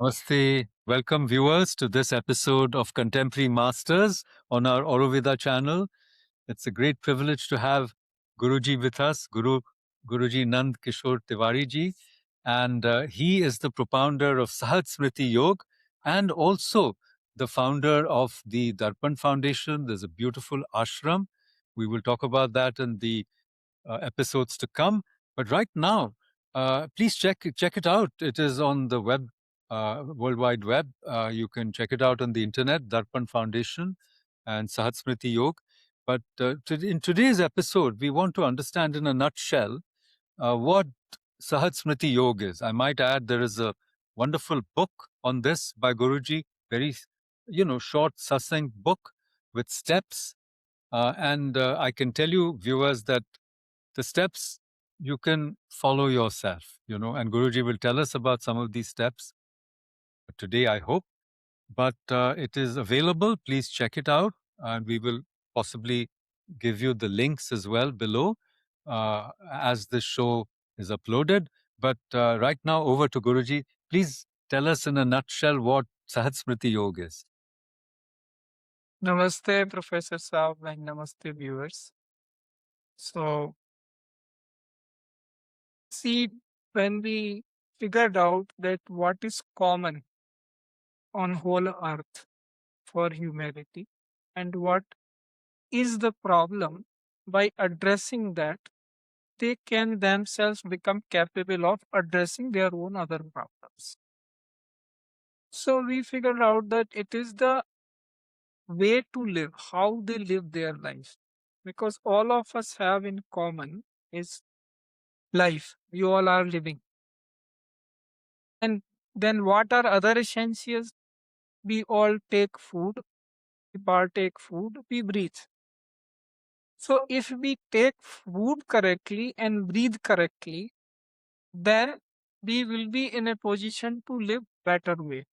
Namaste. Welcome viewers to this episode of Contemporary Masters on our Auroveda channel. It's a great privilege to have Guruji with us, Guruji Nand Kishore Tiwari ji. And he is the propounder of Sahaj Smriti Yoga and also the founder of the Darpan Foundation. There's a beautiful ashram. We will talk about that in the episodes to come. But right now, please check it out. It is on the web, World Wide Web. You can check it out on the internet, Darpan Foundation and Sahaj Smriti Yoga. But in today's episode, we want to understand in a nutshell what Sahaj Smriti Yoga is. I might add there is a wonderful book on this by Guruji, very short, succinct book with steps. And I can tell you, viewers, that the steps you can follow yourself, and Guruji will tell us about some of these steps today, I hope. But it is available. Please check it out. And we will possibly give you the links as well below as this show is uploaded. But right now, over to Guruji. Please tell us in a nutshell what Sahaj Smriti Yoga is. Namaste, Professor Saab, and namaste, viewers. So, see, when we figured out that what is common on whole earth for humanity and what is the problem, by addressing that, they can themselves become capable of addressing their own other problems. So, we figured out that it is the way to live, how they live their life. Because all of us have in common is life. We all are living. And then what are other essentials? We all take food, we partake food, we breathe. So if we take food correctly and breathe correctly, then we will be in a position to live better way.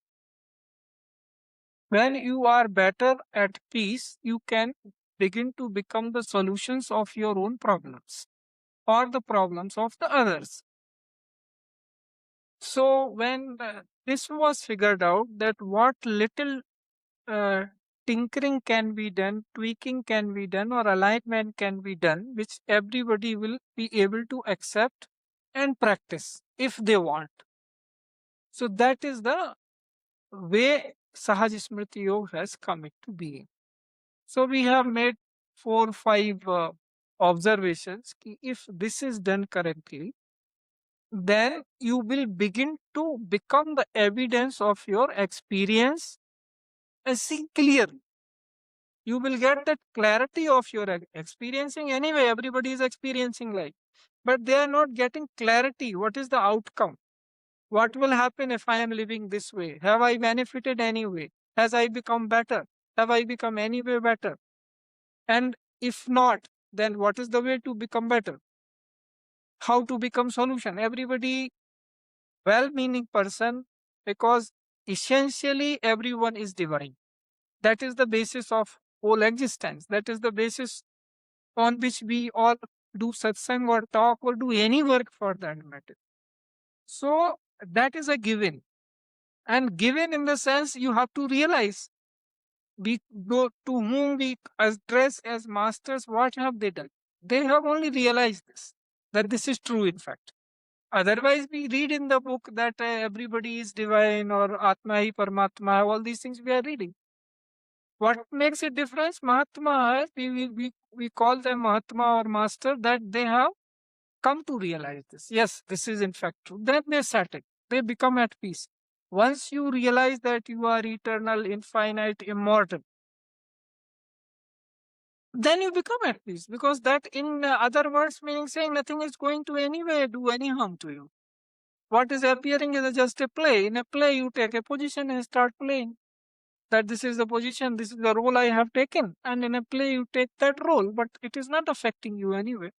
When you are better at peace, you can begin to become the solutions of your own problems or the problems of the others. So when this was figured out, that what little uh, tinkering can be done, tweaking can be done, or alignment can be done, which everybody will be able to accept and practice if they want. So that is the way Sahaj Smriti Yoga has come into being. So we have made 4 5 observations. If this is done correctly, then you will begin to become the evidence of your experience and see clearly. You will get that clarity of your experiencing. Anyway, everybody is experiencing life, but they are not getting clarity. What is the outcome? What will happen if I am living this way? Have I benefited anyway? Has I become better? Have I become any way better? And if not, then what is the way to become better? How to become solution? Everybody well-meaning person, because essentially everyone is divine. That is the basis of whole existence. That is the basis on which we all do satsang or talk or do any work for that matter. So that is a given. And given in the sense you have to realize, we go to whom we address as masters, what have they done? They have only realized this, that this is true in fact. Otherwise, we read in the book that everybody is divine or Atma hi Paramatma, all these things we are reading. What makes a difference? Mahatma, we call them Mahatma or Master, that they have come to realize this. Yes, this is in fact true. Then they settle. They become at peace. Once you realize that you are eternal, infinite, immortal, then you become at peace. Because that, in other words, meaning saying nothing is going to anyway do any harm to you. What is appearing is just a play. In a play, you take a position and start playing. That this is the position, this is the role I have taken. And in a play, you take that role, but it is not affecting you anyway.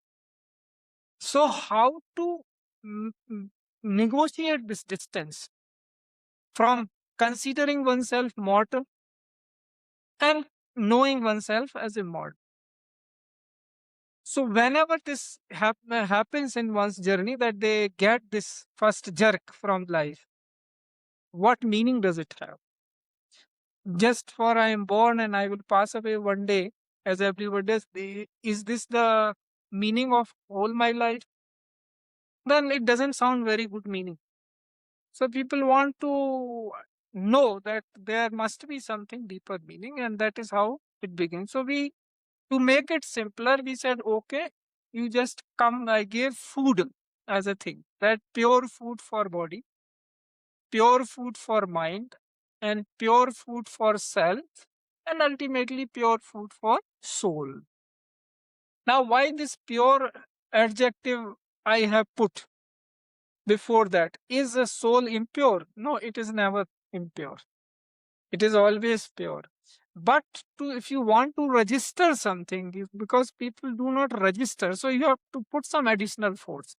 So, how to negotiate this distance from considering oneself mortal and knowing oneself as immortal? So, whenever this happens in one's journey, that they get this first jerk from life, what meaning does it have? Just for I am born and I will pass away one day, as everybody does, is this the meaning of all my life? Then it doesn't sound very good meaning. So people want to know that there must be something deeper meaning, and that is how it begins. So we, to make it simpler, we said, okay, you just come. I gave food as a thing, that pure food for body, pure food for mind, and pure food for self, and ultimately pure food for soul. Now, why this pure adjective I have put before that? Is a soul impure? No, it is never impure. It is always pure. But to, if you want to register something, because people do not register, so you have to put some additional force.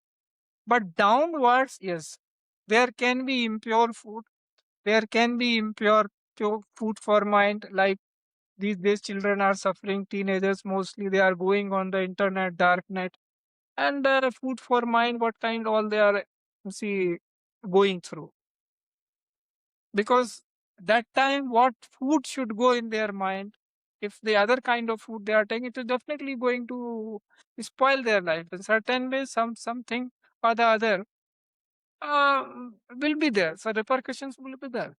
But downwards, yes, there can be impure food. There can be pure food for mind. Like these days, children are suffering. Teenagers mostly, they are going on the internet, dark net, and food for mind. What kind all they are, see, going through, because that time what food should go in their mind, if the other kind of food they are taking, it is definitely going to spoil their life in certain ways. Something or the other uh, will be there, so repercussions will be there.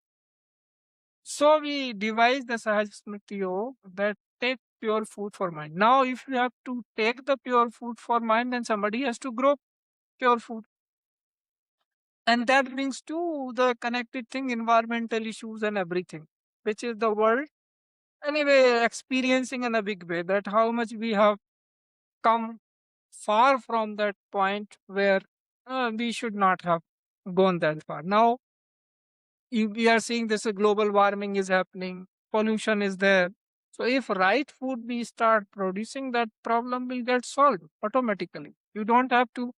So we devised the Sahaj Smriti Yoga, that take pure food for mind. Now if you have to take the pure food for mind, then somebody has to grow pure food. And that brings to the connected thing, environmental issues and everything, which is the world anyway experiencing in a big way, that how much we have come far from that point where we should not have gone that far. Now we are seeing this global warming is happening, pollution is there. So if right food we start producing, that problem will get solved automatically. You don't have to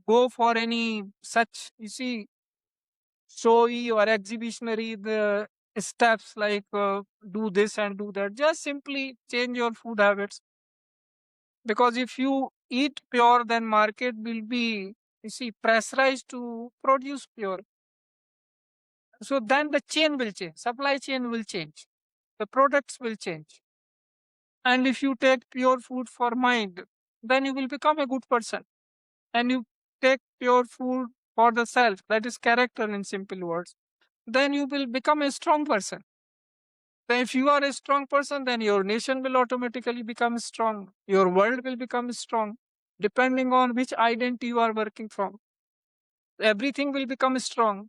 go for any such, you see, showy or exhibitionary the steps like do this and do that. Just simply change your food habits, because if you eat pure, then market will be, you see, pressurized to produce pure. So then the chain will change, supply chain will change, the products will change. And if you take pure food for mind, then you will become a good person. And you take pure food for the self, that is character in simple words, then you will become a strong person. Then if you are a strong person, then your nation will automatically become strong. Your world will become strong, depending on which identity you are working from. Everything will become strong.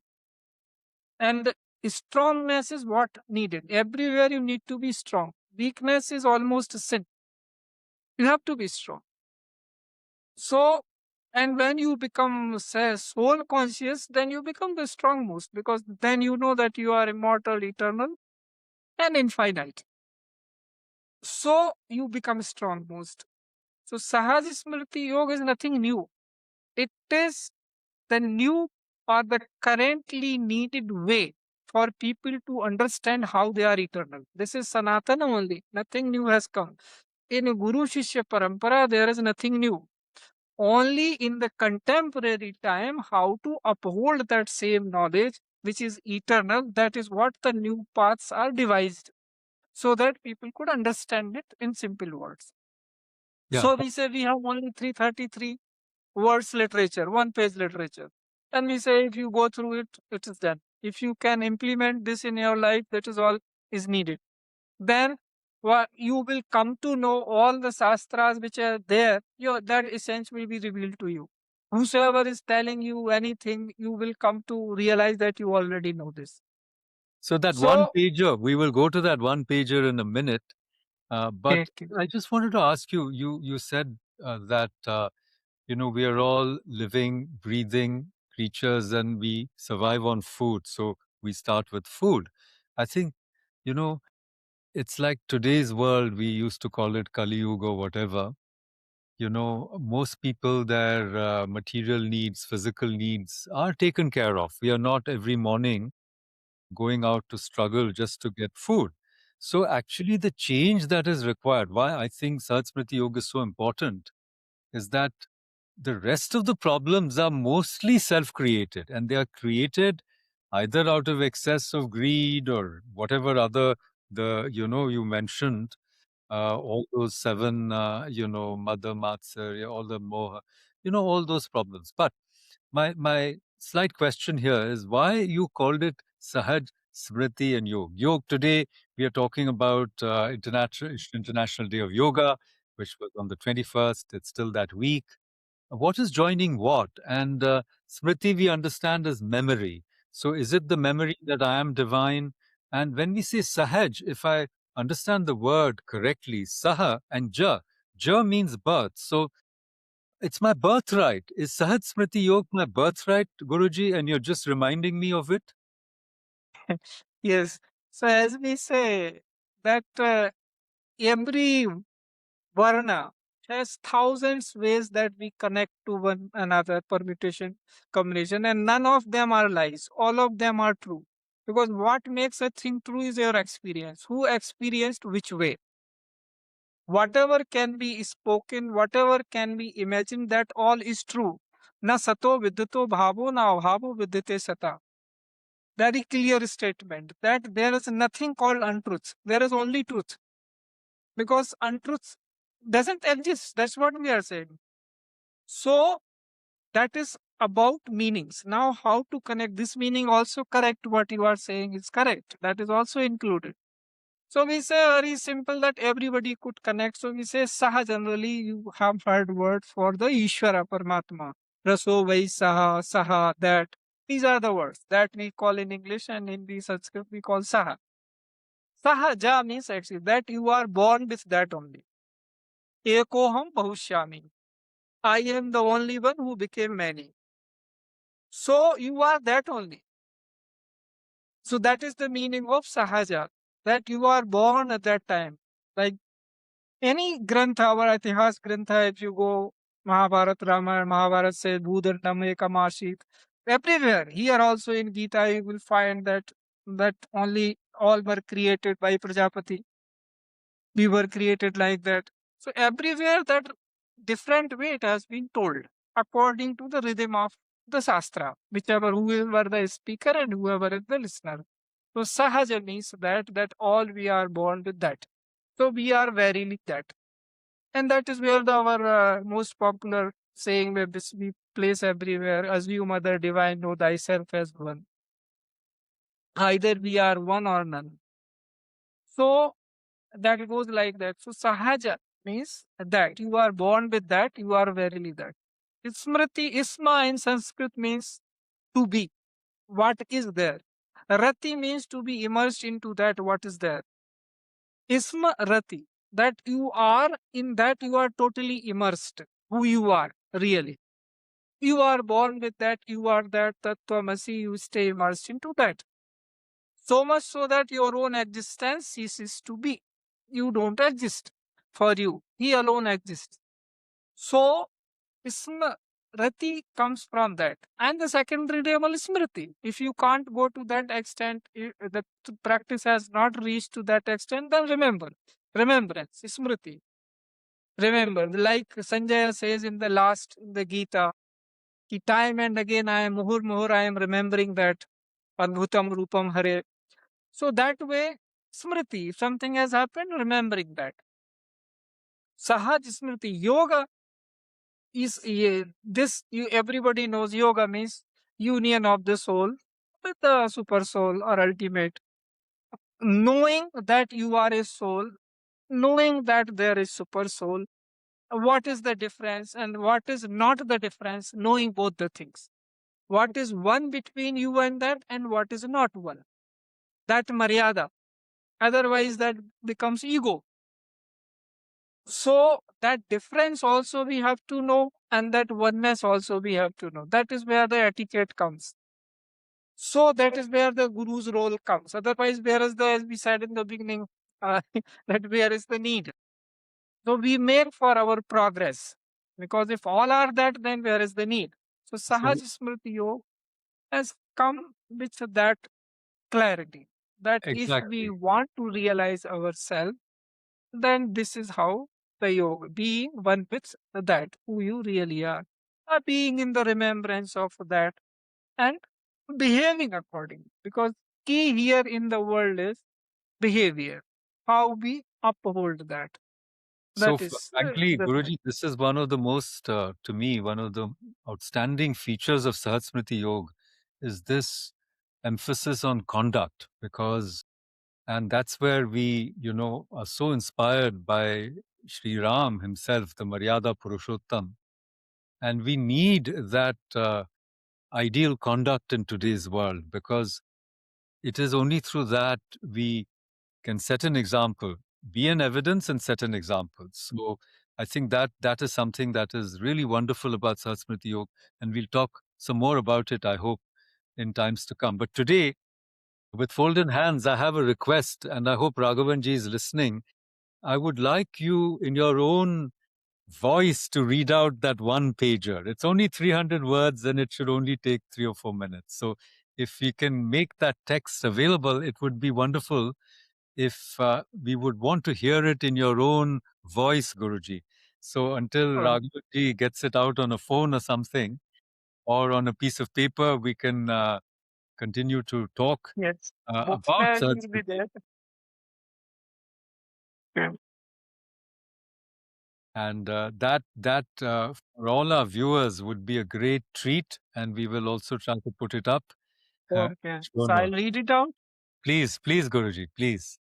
And strongness is what needed. Everywhere you need to be strong. Weakness is almost a sin. You have to be strong. So, and when you become, say, soul conscious, then you become the strong most, because then you know that you are immortal, eternal, and infinite. So you become strong most. So Sahaj Smriti Yoga is nothing new. It is the new or the currently needed way for people to understand how they are eternal. This is Sanatana only. Nothing new has come. In Guru Shishya Parampara, there is nothing new. Only in the contemporary time, how to uphold that same knowledge which is eternal. That is what the new paths are devised, so that people could understand it in simple words. Yeah. So we say we have only 333 words literature, one page literature. And we say if you go through it, it is done. If you can implement this in your life, that is all is needed. Then you will come to know all the shastras which are there. That essence will be revealed to you. Whosoever is telling you anything, you will come to realize that you already know this. So that one So, pager, we will go to that one pager in a minute. But okay. I just wanted to ask you. You said that we are all living, breathing creatures, and we survive on food. So we start with food. I think you know it's like today's world. We used to call it Kali Yuga or whatever. Most people, their material needs, physical needs are taken care of. We are not every morning going out to struggle just to get food. So actually the change that is required, why I think Sahaj Smriti Yoga is so important, is that the rest of the problems are mostly self-created, and they are created either out of excess of greed or whatever other you mentioned, all those seven, mother matsarya, all the moha, all those problems. But my slight question here is why you called it Sahaj Smriti and Yoga. Yoga today, we are talking about International Day of Yoga, which was on the 21st. It's still that week. What is joining what? And Smriti, we understand as memory. So is it the memory that I am divine? And when we say Sahaj, if I understand the word correctly, Saha and Ja means birth. So it's my birthright. Is Sahaj Smriti Yoga my birthright, Guruji? And you're just reminding me of it? Yes. So as we say that every Varna has thousands ways that we connect to one another, permutation, combination, and none of them are lies. All of them are true. Because what makes a thing true is your experience. Who experienced which way? Whatever can be spoken, whatever can be imagined, that all is true. Na sato vidito bhavo, na abhavo vidite sata. Very clear statement that there is nothing called untruth. There is only truth. Because untruth doesn't exist. That's what we are saying. So that is about meanings. Now, how to connect this meaning also correct what you are saying is correct. That is also included. So we say very simple that everybody could connect. So we say Saha. Generally, you have heard word for the Ishvara Paramatma. Raso Vai Saha, Saha, that. These are the words that we call in English, and in the Sanskrit we call Saha. Sahaja means actually that you are born with that only. Ekoham Bahushyami. I am the only one who became many. So you are that only. So that is the meaning of Sahaja, that you are born at that time. Like any grantha, our Itihas grantha, if you go Mahabharat, Ramayana, Mahabharat says Bhudar Ekamasit. Everywhere, here also in Gita, you will find that only all were created by Prajapati. We were created like that. So everywhere that different way it has been told according to the rhythm of the Shastra, whichever whoever the speaker and whoever is the listener. So Sahaja means that all we are born with that. So we are verily that. And that is where our most popular saying where this we place everywhere, as you mother divine, know thyself as one. Either we are one or none. So that goes like that. So Sahaja means that you are born with that, you are verily that. Smriti, Isma in Sanskrit means to be, what is there. Rati means to be immersed into that, what is there. Isma Rati, that you are in that, you are totally immersed, who you are, really. You are born with that, you are that, Tattvamasi, you stay immersed into that. So much so that your own existence ceases to be. You don't exist for you. He alone exists. So, Smriti comes from that. And the secondary level is Smriti. If you can't go to that extent, the practice has not reached to that extent, then remember. Remembrance, Smriti. Remember, like Sanjaya says in the last, in the Gita, ki time and again I am muhur muhur, I am remembering that Adbhutam Rupam Hare. So that way, Smriti, if something has happened, remembering that. Sahaj Smriti, yoga is this, everybody knows yoga means union of the soul with the super soul or ultimate. Knowing that you are a soul, knowing that there is super soul, what is the difference and what is not the difference, knowing both the things. What is one between you and that, and what is not one. That Maryada. Otherwise, that becomes ego. So that difference also we have to know, and that oneness also we have to know. That is where the etiquette comes. So that is where the guru's role comes. Otherwise, where is the, as we said in the beginning, that where is the need? So we make for our progress. Because if all are that, then where is the need? So Sahaj So, Smriti Yoga has come with that clarity. That if we exactly. want to realize ourselves, then this is how the yoga, being one with that, who you really are, being in the remembrance of that, and behaving accordingly. Because key here in the world is behavior. How we uphold that. So, That is frankly, the thing. Guruji, this is one of the most, to me, one of the outstanding features of Sahaj Smriti Yoga is this emphasis on conduct, because, and that's where we, are so inspired by Sri Ram himself, the Maryada Purushottam. And we need that ideal conduct in today's world, because it is only through that we can set an example, be an evidence and set an example. So I think that is something that is really wonderful about Sahaj Smriti Yoga, and we'll talk some more about it, I hope, in times to come. But today, with folded hands, I have a request, and I hope Raghavanji is listening. I would like you, in your own voice, to read out that one pager. It's only 300 words, and it should only take 3 or 4 minutes. So if we can make that text available, it would be wonderful if we would want to hear it in your own voice, Guruji. So until Sure. Raghuji gets it out on a phone or something, or on a piece of paper, we can continue to talk Yes. Book about bag such. will be there. Yeah. And for all our viewers would be a great treat, and we will also try to put it up. Okay. Show So I'll notes. read it out. Please, Guruji, please.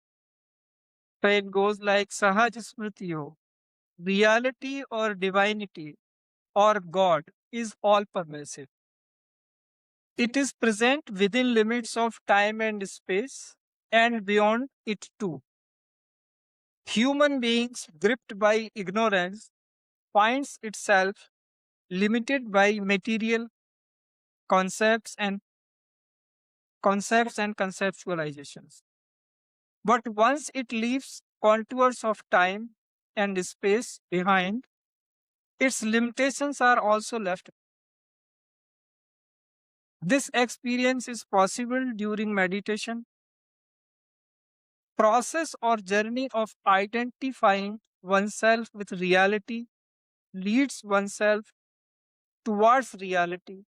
So it goes like Sahaj Smriti Yoga. Reality or divinity or God is all pervasive. It is present within limits of time and space and beyond it too. Human beings gripped by ignorance finds itself limited by material concepts and conceptualizations. But once it leaves contours of time and space behind, its limitations are also left. This experience is possible during meditation, process or journey of identifying oneself with reality leads oneself towards reality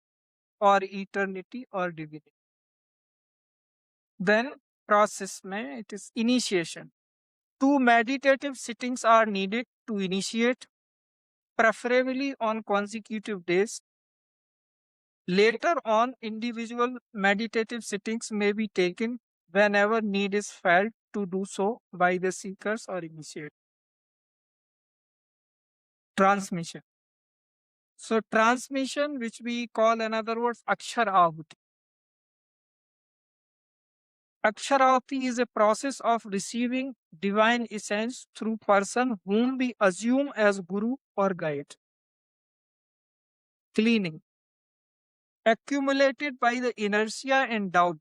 or eternity or divinity. Then process mein it is initiation. 2 meditative sittings are needed to initiate, preferably on consecutive days. Later on, individual meditative sittings may be taken whenever need is felt to do so by the seekers or initiate. Transmission. So transmission, which we call in other words Akshar Ahuti. Akshar Ahuti is a process of receiving divine essence through person whom we assume as guru or guide. Cleaning. Accumulated by the inertia and doubt,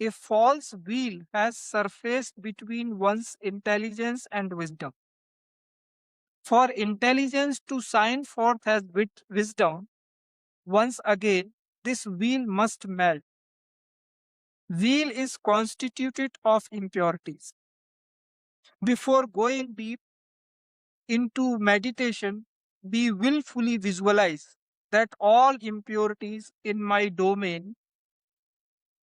a false veil has surfaced between one's intelligence and wisdom. For intelligence to shine forth as wisdom, once again, this veil must melt. Veil is constituted of impurities. Before going deep into meditation, we willfully visualize that all impurities in my domain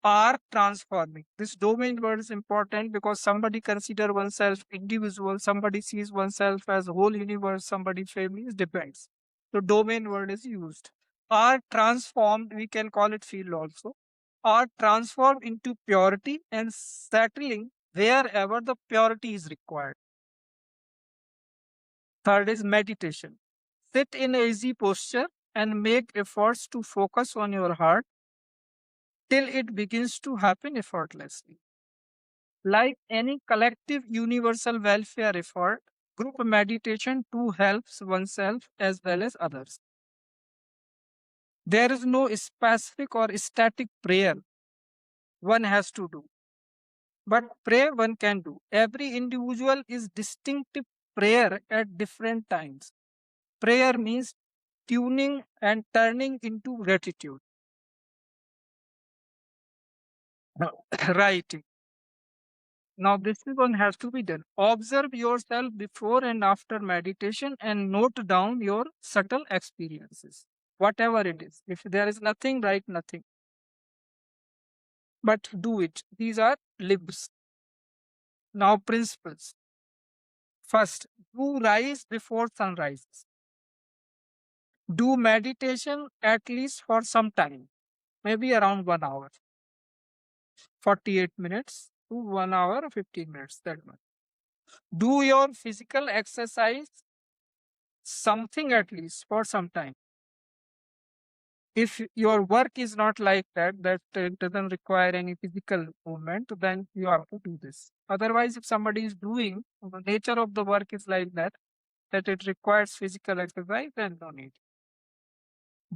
are transforming. This domain word is important because somebody consider oneself individual, somebody sees oneself as whole universe, somebody family, it depends. The domain word is used. Are transformed, we can call it field also, are transformed into purity and settling wherever the purity is required. Third is meditation. Sit in easy posture and make efforts to focus on your heart till it begins to happen effortlessly. Like any collective universal welfare effort, group meditation too helps oneself as well as others. There is no specific or static prayer one has to do, but prayer one can do. Every individual is distinctive prayer at different times. Prayer means tuning and turning into gratitude. Right. Now, this one has to be done. Observe yourself before and after meditation and note down your subtle experiences, whatever it is. If there is nothing, write nothing. but do it. These are libs. Now, principles. First, do rise before sunrise. Do meditation at least for some time, maybe around 1 hour, 48 minutes to 1 hour, 15 minutes. That much. Do your physical exercise something at least for some time. If your work is not like that, that it doesn't require any physical movement, then you have to do this. Otherwise, if somebody is doing, the nature of the work is like that it requires physical exercise, then no need.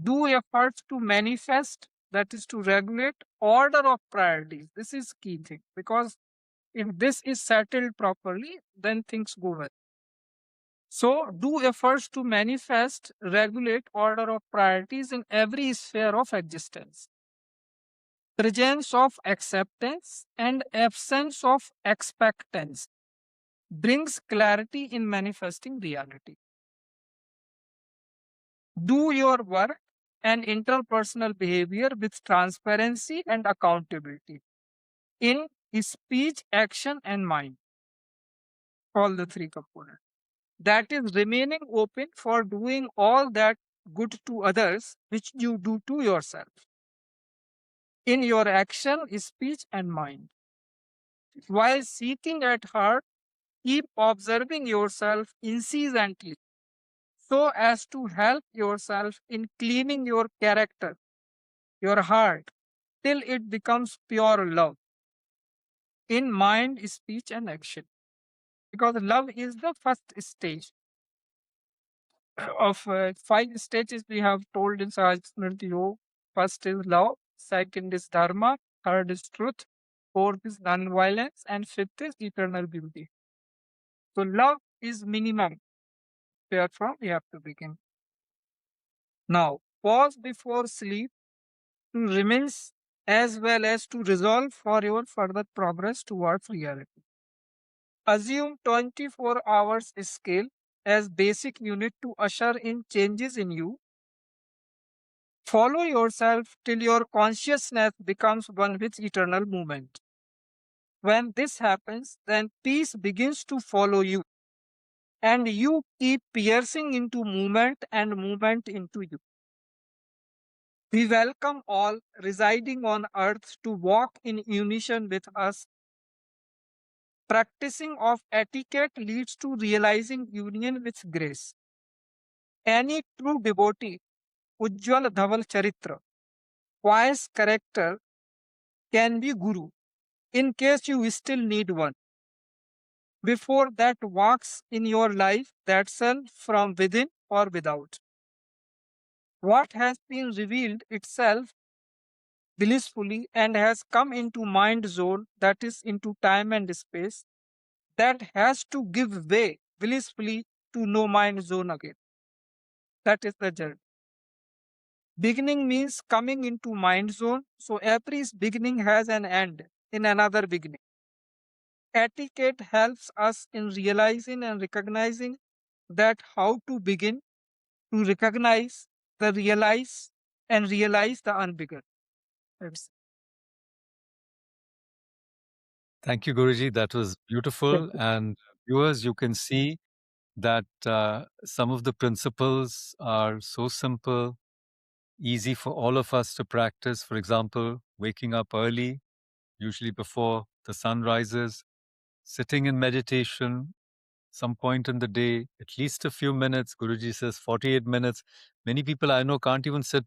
Do efforts to manifest, that is to regulate order of priorities. This is key thing, because if this is settled properly, then things go well. So do efforts to manifest, regulate order of priorities in every sphere of existence. Presence of acceptance and absence of expectance brings clarity in manifesting reality. Do your work and interpersonal behavior with transparency and accountability in speech, action, and mind. All the three components. That is remaining open for doing all that good to others which you do to yourself in your action, speech, and mind. While seeking at heart, keep observing yourself incessantly so as to help yourself in cleaning your character, your heart, till it becomes pure love in mind, speech, and action. Because love is the first stage of 5 stages we have told in Sahaj Smriti Yoga. First is love, second is dharma, third is truth, fourth is non-violence, and fifth is eternal beauty. So love is minimum. Therefore, we have to begin. Now, pause before sleep to remains as well as to resolve for your further progress towards reality. Assume 24 hours scale as basic unit to usher in changes in you. Follow yourself till your consciousness becomes one with eternal movement. When this happens, then peace begins to follow you, and you keep piercing into movement and movement into you. We welcome all residing on earth to walk in unison with us. Practicing of etiquette leads to realizing union with grace. Any true devotee, Ujjwal Dhaval Charitra, wise character, can be Guru, in case you still need one. Before that walks in your life, that self from within or without. What has been revealed itself blissfully and has come into mind zone, that is into time and space, that has to give way blissfully to no mind zone again. That is the journey. Beginning means coming into mind zone, so every beginning has an end in another beginning. Etiquette helps us in realizing and recognizing that how to begin to recognize the realize and realize the unbegun. That's Thank you, Guruji. That was beautiful. And viewers, you can see that some of the principles are so simple, easy for all of us to practice. For example, waking up early, usually before the sun rises, sitting in meditation some point in the day, at least a few minutes. Guruji says 48 minutes. Many people I know can't even sit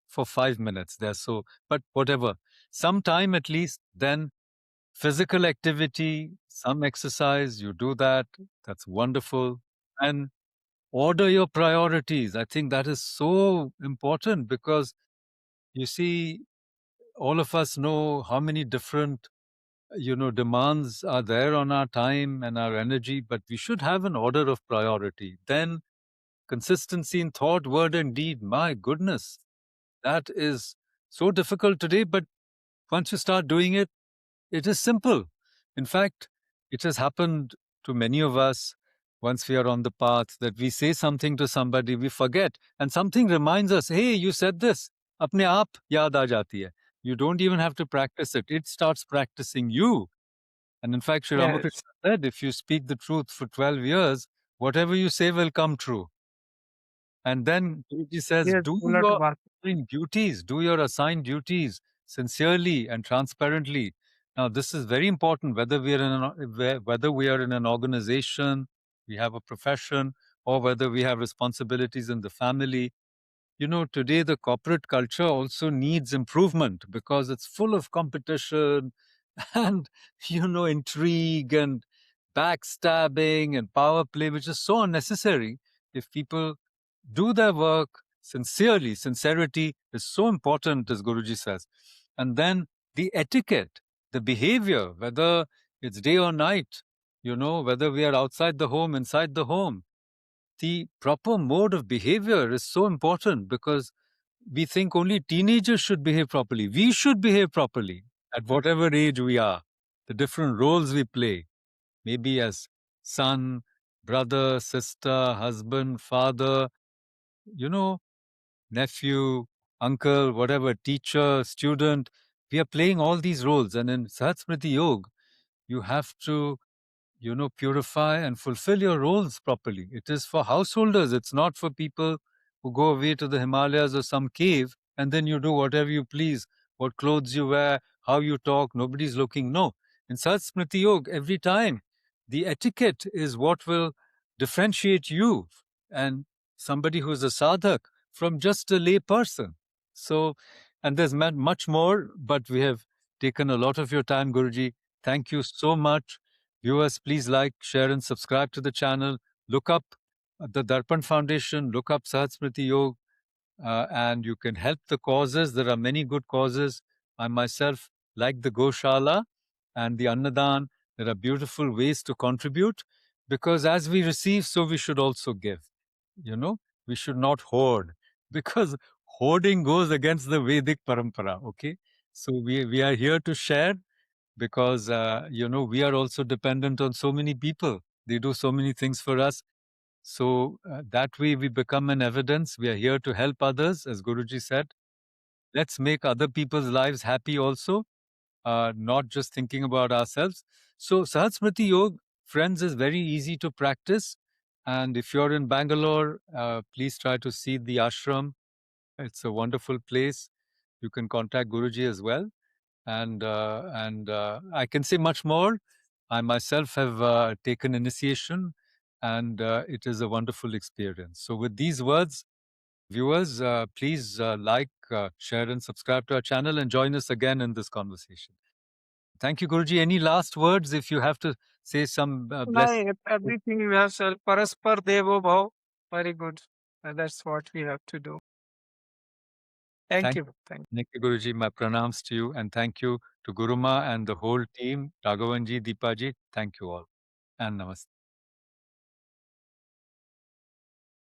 for 5 minutes. They're so, but whatever, some time at least, then physical activity, some exercise, you do that. That's wonderful. And order your priorities. I think that is so important because you see, all of us know how many different demands are there on our time and our energy, but we should have an order of priority. Then consistency in thought, word, and deed. My goodness, that is so difficult today, but once you start doing it, it is simple. In fact, it has happened to many of us once we are on the path that we say something to somebody, we forget, and something reminds us, hey, you said this. Apne aap yaad aa jati hai. You don't even have to practice it. It starts practicing you. And in fact, Sri Ramakrishna Yes. said, if you speak the truth for 12 years, whatever you say will come true. And then Guruji says, Yes. do Do not your work. duties, do your assigned duties sincerely and transparently. Now, this is very important, whether whether we are in an organization, we have a profession, or whether we have responsibilities in the family. You know, today the corporate culture also needs improvement because it's full of competition and, intrigue and backstabbing and power play, which is so unnecessary. If people do their work sincerely, sincerity is so important, as Guruji says. And then the etiquette, the behavior, whether it's day or night, whether we are outside the home, inside the home, the proper mode of behavior is so important because we think only teenagers should behave properly. We should behave properly at whatever age we are. The different roles we play, maybe as son, brother, sister, husband, father, you know, nephew, uncle, whatever, teacher, student. We are playing all these roles. And in Sahaj Smriti Yoga, you have to purify and fulfill your roles properly. It is for householders. It's not for people who go away to the Himalayas or some cave and then you do whatever you please, what clothes you wear, how you talk. Nobody's looking. No. In Sat Smriti Yoga, every time the etiquette is what will differentiate you and somebody who's a sadhak from just a lay person. So, and there's much more, but we have taken a lot of your time, Guruji. Thank you so much. Viewers, please like, share, and subscribe to the channel. Look up the Darpan Foundation, look up Sahaj Smriti Yoga, and you can help the causes. There are many good causes. I myself like the Goshala and the Annadan. There are beautiful ways to contribute because as we receive, so we should also give. We should not hoard because hoarding goes against the Vedic parampara. Okay, so we are here to share because we are also dependent on so many people. They do so many things for us. So that way we become an evidence. We are here to help others, as Guruji said. Let's make other people's lives happy also, not just thinking about ourselves. So Sahaj Smriti Yoga, friends, is very easy to practice. And if you're in Bangalore, please try to see the ashram. It's a wonderful place. You can contact Guruji as well. And I can say much more. I myself have taken initiation, and it is a wonderful experience. So, with these words, viewers, please like, share, and subscribe to our channel, and join us again in this conversation. Thank you, Guruji. Any last words? If you have to say some blessing. No, everything you have said, Paraspar Devo Bhav, very good. That's what we have to do. Thank Thank you. Thank Thank you, Guruji. My pranams to you, and thank you to Guruma and the whole team, Raghavanji, Deepaji. Thank you all, and namaste.